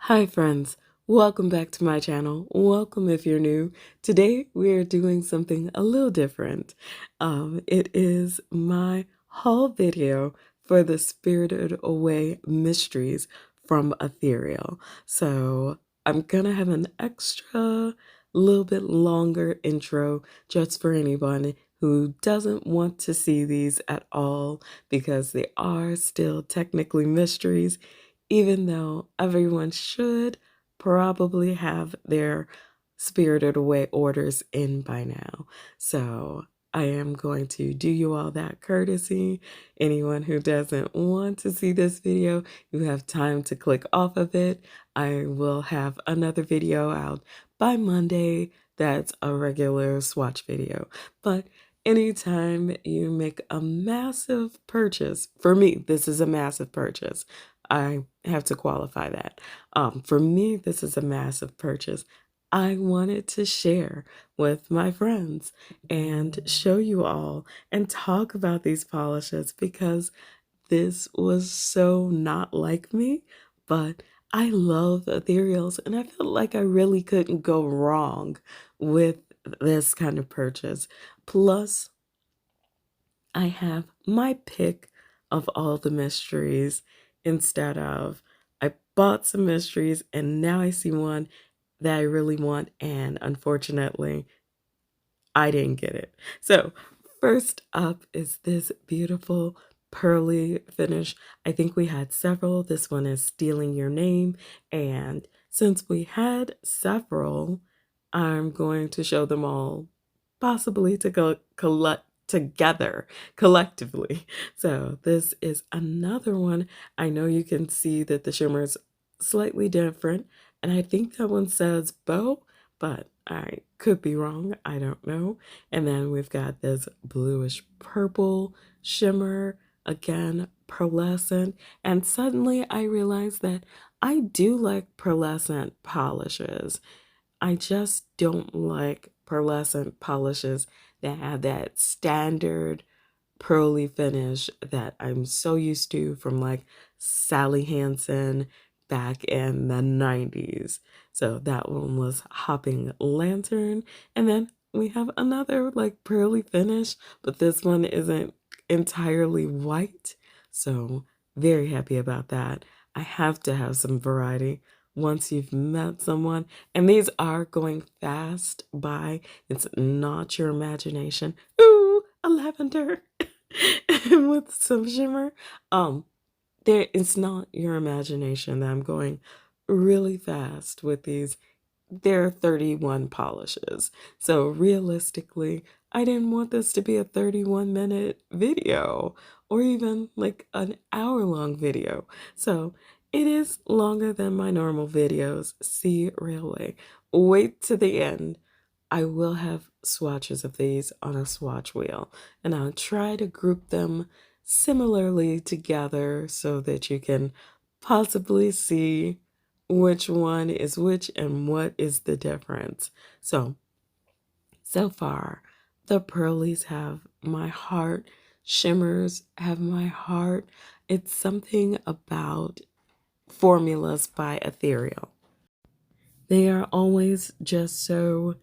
Hi friends, welcome back to my channel. Welcome if you're new. Today we are doing something a little different. It is my haul video for the Spirited Away Mysteries from Ethereal. So I'm gonna have an extra little bit longer intro just for anyone who doesn't want to see these at all because they are still technically mysteries, even though everyone should probably have their Spirited Away orders in by now. So I am going to do you all that courtesy. Anyone who doesn't want to see this video, you have time to click off of it. I will have another video out by Monday that's a regular swatch video. But anytime you make a massive purchase, for me, this is a massive purchase. I have to qualify that. For me, this is a massive purchase. I wanted to share with my friends and show you all and talk about these polishes because this was so not like me, but I love ethereals and I felt like I really couldn't go wrong with this kind of purchase. Plus, I have my pick of all the mysteries instead of I bought some mysteries and now I see one that I really want, and unfortunately I didn't get it. So first up is this beautiful pearly finish. I think we had several. This one is Stealing Your Name, and since we had several, I'm going to show them all possibly to go collect together collectively. So this is another one. I know you can see that the shimmer's slightly different, and I think that one says bow, but I could be wrong. I don't know. And then we've got this bluish purple shimmer, again, pearlescent. And suddenly I realized that I do like pearlescent polishes. I just don't like pearlescent polishes that have that standard pearly finish that I'm so used to from like Sally Hansen back in the 90s. So that one was Hopping Lantern. And then we have another like pearly finish, but this one isn't entirely white. So very happy about that. I have to have some variety once you've met someone. And these are going fast by. It's not your imagination. Ooh, a lavender with some shimmer. There it's not your imagination that I'm going really fast with these. There are 31 polishes. So realistically, I didn't want this to be a 31-minute video or even like an hour-long video. So it is longer than my normal videos. See Railway. Wait to the end. I will have swatches of these on a swatch wheel, and I'll try to group them similarly together so that you can possibly see which one is which and what is the difference. So far, the pearlies have my heart, shimmers have my heart. It's something about formulas by Ethereal. They are always just so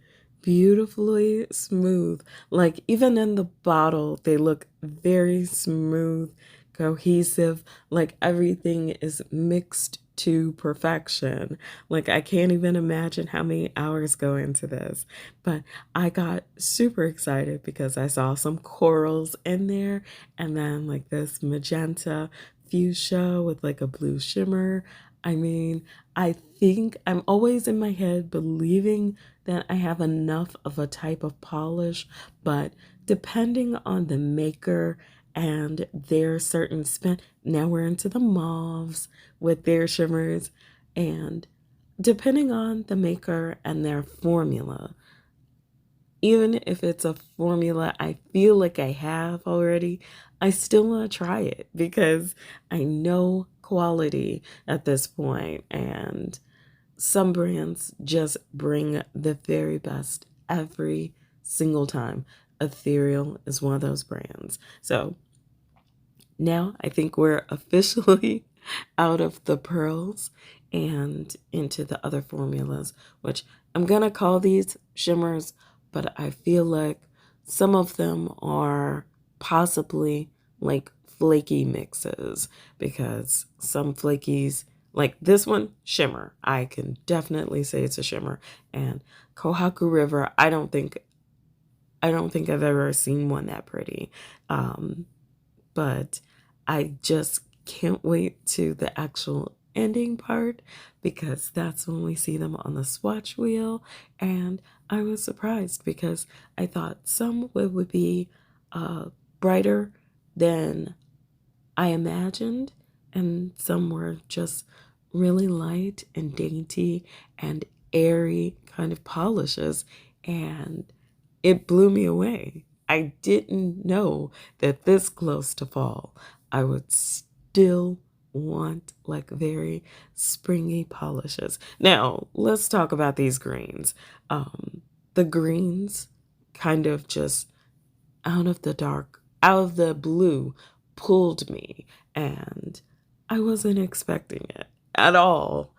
beautifully smooth. Like, even in the bottle, they look very smooth, cohesive, like everything is mixed to perfection. Like, I can't even imagine how many hours go into this. But I got super excited because I saw some corals in there and then like this magenta fuchsia with like a blue shimmer. I mean, I think I'm always in my head believing that I have enough of a type of polish, but depending on the maker and their certain spin, now we're into the mauves with their shimmers, and depending on the maker and their formula, even if it's a formula I feel like I have already, I still want to try it because I know quality at this point, and some brands just bring the very best every single time. Ethereal is one of those brands. So now I think we're officially out of the pearls and into the other formulas, which I'm gonna call these shimmers, but I feel like some of them are possibly like flaky mixes, because some flakies, like this one, shimmer. I can definitely say it's a shimmer. And Kohaku River, I don't think I've ever seen one that pretty. But I just can't wait to the actual ending part, because that's when we see them on the swatch wheel. And I was surprised because I thought some would be brighter than I imagined, and some were just really light and dainty and airy kind of polishes, and it blew me away. I didn't know that this close to fall, I would still want like very springy polishes. Now, let's talk about these greens. The greens kind of just out of the blue, pulled me, and I wasn't expecting it at all.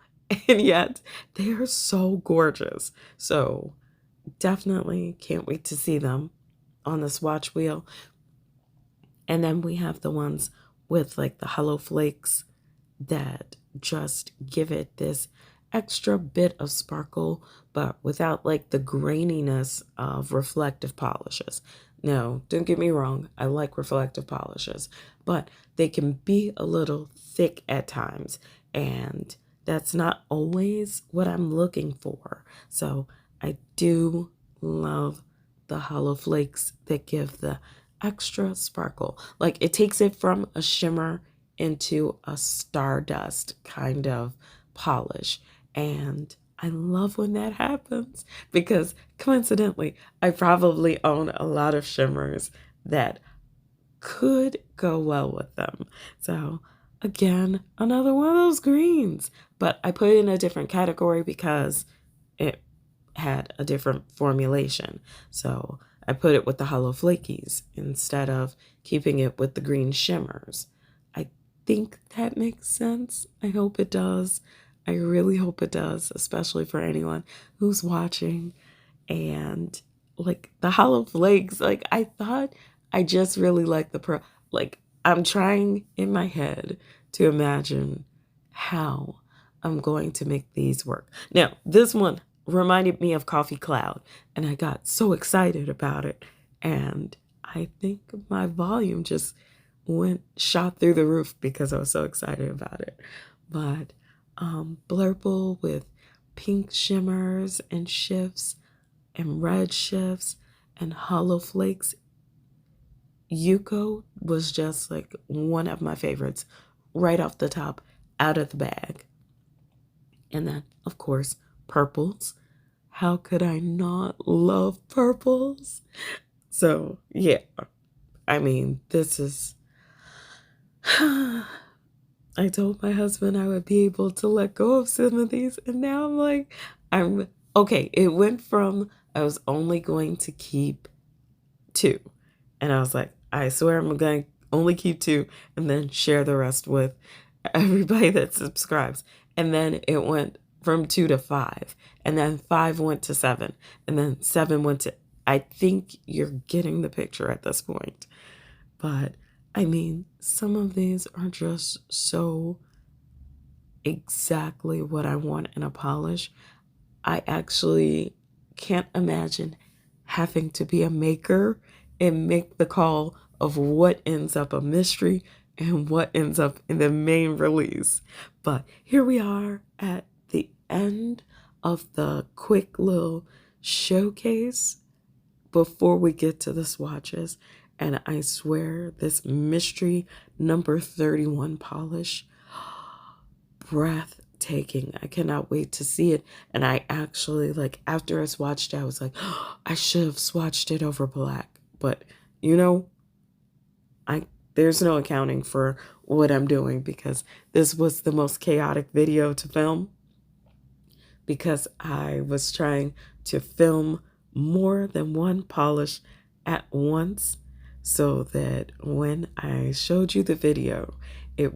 And yet, they are so gorgeous. So, definitely can't wait to see them on the swatch wheel. And then we have the ones with like the hollow flakes that just give it this extra bit of sparkle, but without like the graininess of reflective polishes. No, don't get me wrong, I like reflective polishes, but they can be a little thick at times, and that's not always what I'm looking for. So I do love the hollow flakes that give the extra sparkle. Like it takes it from a shimmer into a stardust kind of polish. And I love when that happens, because coincidentally, I probably own a lot of shimmers that could go well with them. So again, another one of those greens, but I put it in a different category because it had a different formulation. So I put it with the hollow flakies instead of keeping it with the green shimmers. I think that makes sense. I hope it does. I really hope it does, especially for anyone who's watching. And like the hollow flakes, like I thought I just really liked the pearl. Like I'm trying in my head to imagine how I'm going to make these work. Now, this one reminded me of Coffee Cloud, and I got so excited about it. And I think my volume just shot through the roof because I was so excited about it. But Blurple with pink shimmers and shifts and red shifts and hollow flakes. Yuko was just like one of my favorites right off the top, out of the bag. And then, of course, purples. How could I not love purples? So, yeah, I mean, this is... I told my husband I would be able to let go of some of these, and now I'm like, okay, it went from I was only going to keep 2, and I was like, I swear I'm going to only keep 2 and then share the rest with everybody that subscribes. And then it went from 2 to 5, and then 5 went to 7, and then 7 went to... I think you're getting the picture at this point. But I mean, some of these are just so exactly what I want in a polish. I actually can't imagine having to be a maker and make the call of what ends up a mystery and what ends up in the main release. But here we are at the end of the quick little showcase before we get to the swatches. And I swear this mystery number 31 polish, breathtaking. I cannot wait to see it. And I actually, like, after I swatched it, I was like, oh, I should have swatched it over black. But, you know, there's no accounting for what I'm doing, because this was the most chaotic video to film, because I was trying to film more than one polish at once, so that when I showed you the video, it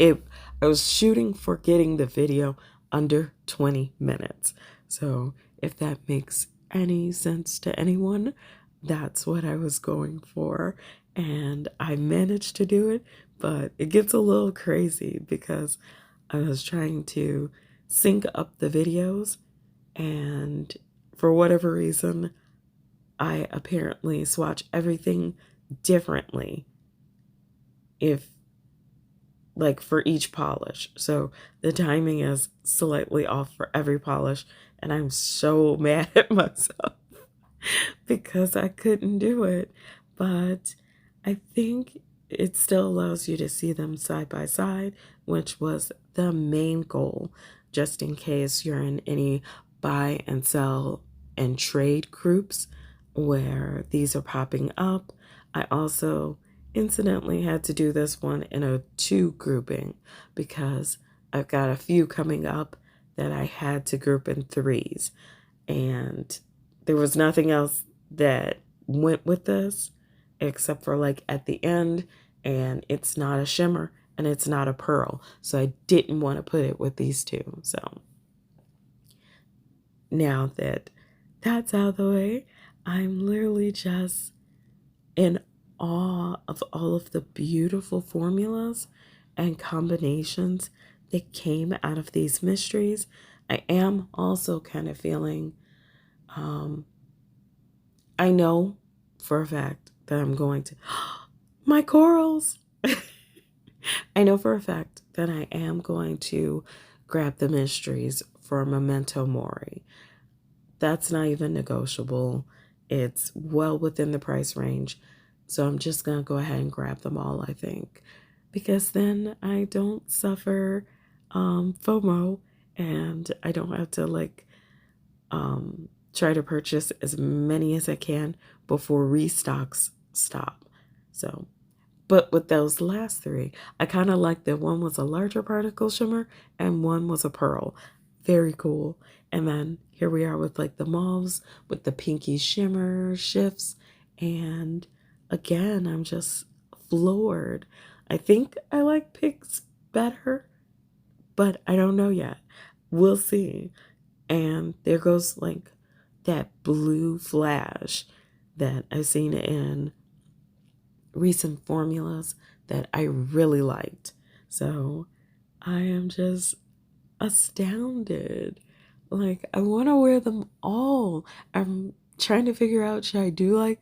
I was shooting for getting the video under 20 minutes. So if that makes any sense to anyone, that's what I was going for. And I managed to do it, but it gets a little crazy because I was trying to sync up the videos, and for whatever reason, I apparently swatch everything differently if like for each polish. So the timing is slightly off for every polish, and I'm so mad at myself because I couldn't do it. But I think it still allows you to see them side by side, which was the main goal, just in case you're in any buy and sell and trade groups where these are popping up. I also incidentally had to do this one in a 2 grouping because I've got a few coming up that I had to group in 3s, and there was nothing else that went with this except for like at the end, and it's not a shimmer and it's not a pearl, so I didn't want to put it with these 2. So now that that's out of the way, I'm literally just in awe of all of the beautiful formulas and combinations that came out of these mysteries. I am also kind of feeling, I know for a fact that I'm going to, my corals! I know for a fact that I am going to grab the mysteries for Memento Mori. That's not even negotiable. It's well within the price range. So I'm just going to go ahead and grab them all, I think. Because then I don't suffer FOMO, and I don't have to like try to purchase as many as I can before restocks stop. So, but with those last 3, I kind of like that one was a larger particle shimmer and one was a pearl. Very cool. And then here we are with like the mauves with the pinky shimmer shifts. And again, I'm just floored. I think I like pinks better, but I don't know yet. We'll see. And there goes like that blue flash that I've seen in recent formulas that I really liked. So I am just astounded. Like, I want to wear them all. I'm trying to figure out, should I do like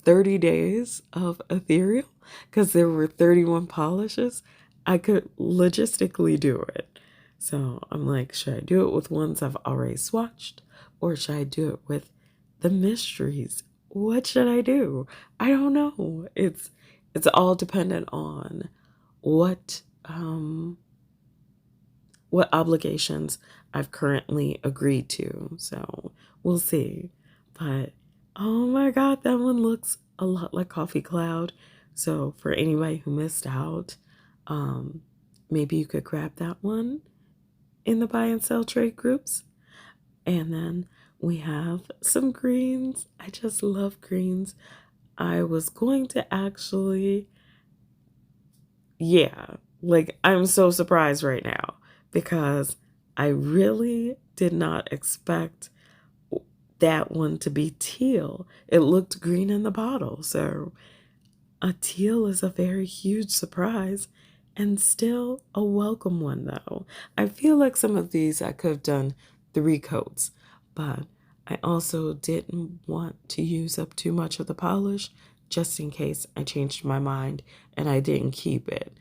30 days of ethereal? Because there were 31 polishes. I could logistically do it. So I'm like, should I do it with ones I've already swatched? Or should I do it with the mysteries? What should I do? I don't know. It's all dependent on what obligations I've currently agreed to. So we'll see. But oh my God, that one looks a lot like Coffee Cloud. So for anybody who missed out, maybe you could grab that one in the buy and sell trade groups. And then we have some greens. I just love greens. I was going to actually, yeah, like I'm so surprised right now because I really did not expect that one to be teal. It looked green in the bottle. So a teal is a very huge surprise, and still a welcome one though. I feel like some of these I could have done 3 coats, but I also didn't want to use up too much of the polish just in case I changed my mind and I didn't keep it.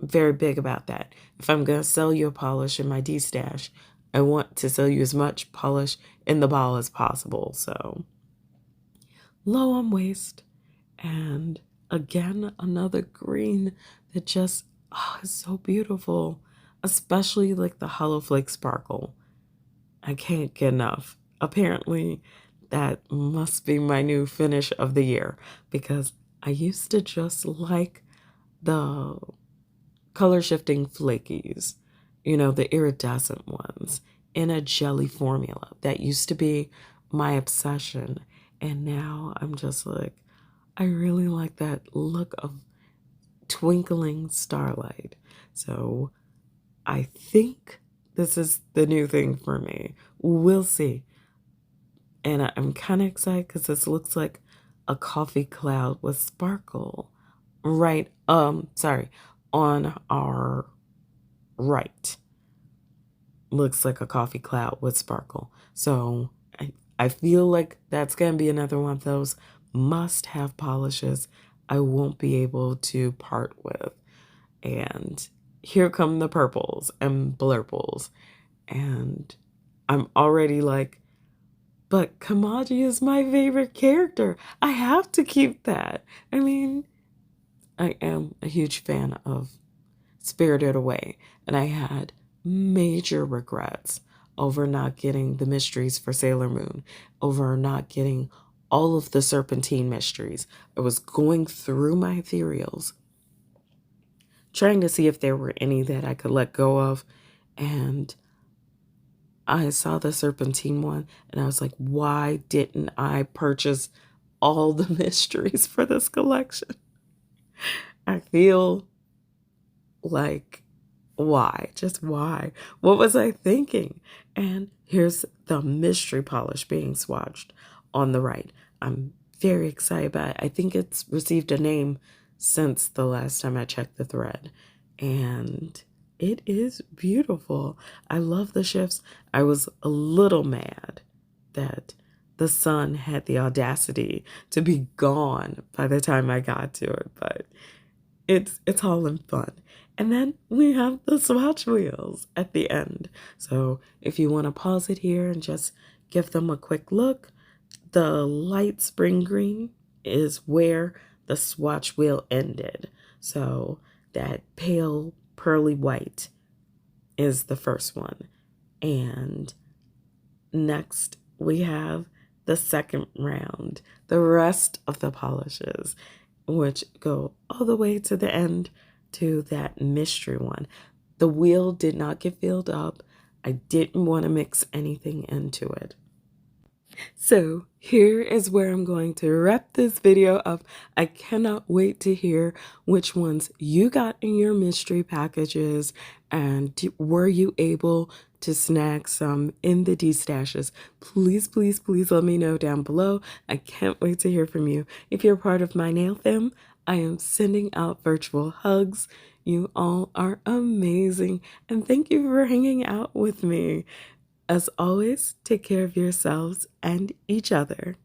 Very big about that. If I'm going to sell you a polish in my D-stash, I want to sell you as much polish in the bottle as possible. So low on waste. And again, another green that just is so beautiful, especially like the hollow flake sparkle. I can't get enough. Apparently, that must be my new finish of the year because I used to just like the color shifting flakies, you know, the iridescent ones in a jelly formula. That used to be my obsession. And now I'm just like, I really like that look of Twinkling Starlight. So I think this is the new thing for me. We'll see. And I'm kind of excited because this looks like a coffee cloud with sparkle. Right, sorry, on our right. Looks like a coffee cloud with sparkle. So I feel like that's going to be another one of those must-have polishes I won't be able to part with. And here come the purples and blurples. And I'm already like, but Kamaji is my favorite character. I have to keep that. I mean, I am a huge fan of Spirited Away, and I had major regrets over not getting the mysteries for Sailor Moon, over not getting all of the Serpentine mysteries. I was going through my ethereals, trying to see if there were any that I could let go of, and I saw the Serpentine one, and I was like, why didn't I purchase all the mysteries for this collection? I feel like, why? Just why? What was I thinking? And here's the mystery polish being swatched on the right. I'm very excited about it. I think it's received a name since the last time I checked the thread. And it is beautiful. I love the shifts. I was a little mad that the sun had the audacity to be gone by the time I got to it, but it's all in fun. And then we have the swatch wheels at the end. So if you want to pause it here and just give them a quick look, the light spring green is where the swatch wheel ended. So that pale pearly white is the first one. And next we have the second round, the rest of the polishes, which go all the way to the end to that mystery one. The wheel did not get filled up. I didn't want to mix anything into it. So here is where I'm going to wrap this video up. I cannot wait to hear which ones you got in your mystery packages, and were you able to snag some in the D-stashes? Please, please, please let me know down below. I can't wait to hear from you. If you're part of my nail fam, I am sending out virtual hugs. You all are amazing, and thank you for hanging out with me. As always, take care of yourselves and each other.